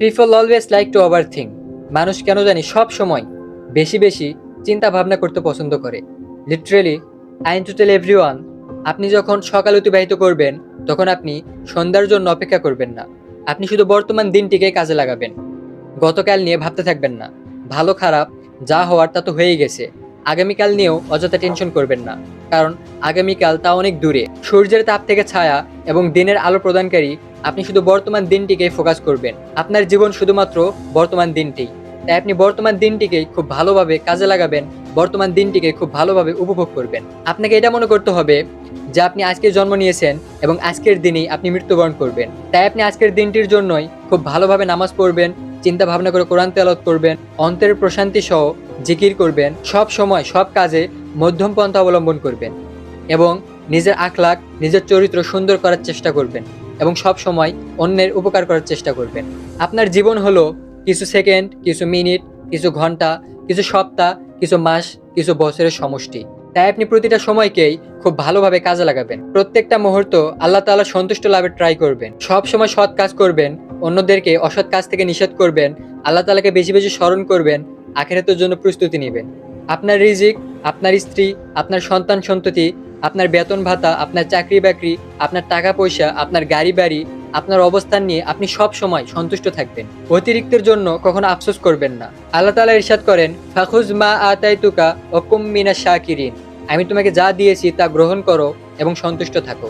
People always like to overthink. মানুষ কেন জানি সব সময় বেশি বেশি চিন্তা ভাবনা করতে পছন্দ করে। Literally, I to tell everyone, আপনি যখন সকাল অতিবাহিত করবেন তখন আপনি সন্ধ্যার জন্য অপেক্ষা করবেন না। আপনি শুধু বর্তমান দিনটিকে কাজে লাগাবেন। গতকাল নিয়ে ভাবতে থাকবেন না। ভালো খারাপ যা হওয়ার তা তো হয়েই গেছে। আগামীকাল নিয়েও অযথা টেনশন করবেন না, কারণ আগামীকাল তা অনেক দূরে। সূর্যের তাপ থেকে ছায়া এবং দিনের আলো প্রদানকারী, আপনি শুধু বর্তমান দিনটিকে ফোকাস করবেন। আপনার জীবন শুধুমাত্র বর্তমান দিনটি। তাই আপনি বর্তমান দিনটিকে খুব ভালোভাবে কাজে লাগাবেন, বর্তমান দিনটিকে খুব ভালোভাবে উপভোগ করবেন। আপনাকে এটা মনে করতে হবে যে আপনি আজকে জন্ম নিয়েছেন এবং আজকের দিনেই আপনি মৃত্যুবরণ করবেন। তাই আপনি আজকের দিনটির জন্যই খুব ভালোভাবে নামাজ পড়বেন, চিন্তা ভাবনা করে কোরআন তেলাওয়াত করবেন, অন্তরের প্রশান্তি সহ জিকির করবেন, সব সময় সব কাজে মধ্যম পন্থা অবলম্বন করবেন এবং নিজের আখলাক, নিজের চরিত্র সুন্দর করার চেষ্টা করবেন এবং সব সময় অন্যের উপকার করার চেষ্টা করবেন। আপনার জীবন হলো কিছু সেকেন্ড, কিছু মিনিট, কিছু ঘন্টা, কিছু সপ্তাহ, কিছু মাস, কিছু বছরের সমষ্টি। তাই আপনি প্রতিটা সময়কেই খুব ভালোভাবে কাজে লাগাবেন। প্রত্যেকটা মুহূর্ত আল্লাহ তাআলা সন্তুষ্ট লাভের ট্রাই করবেন। সব সময় সৎ কাজ করবেন, অন্যদেরকে অসৎ কাজ থেকে নিষেধ করবেন, আল্লাহ তাআলাকে বেশি বেশি স্মরণ করবেন, আখিরাতের জন্য প্রস্তুতি নেবেন। আপনার রিজিক, আপনার স্ত্রী, আপনার সন্তান সন্ততি, আপনার বেতন ভাতা, আপনার চাকরি বাকরি, আপনার টাকা পয়সা, আপনার গাড়ি বাড়ি, আপনার অবস্থান নিয়ে আপনি সব সময় সন্তুষ্ট থাকবেন। অতিরিক্তের জন্য কখনো আফসোস করবেন না। আল্লাহ তাআলা ইরশাদ করেন, ফাখুজ মা আতাইতুকা ওয়া কুম মিনাশ শাকিরিন। আমি তোমাকে যা দিয়েছি তা গ্রহণ করো এবং সন্তুষ্ট থাকো।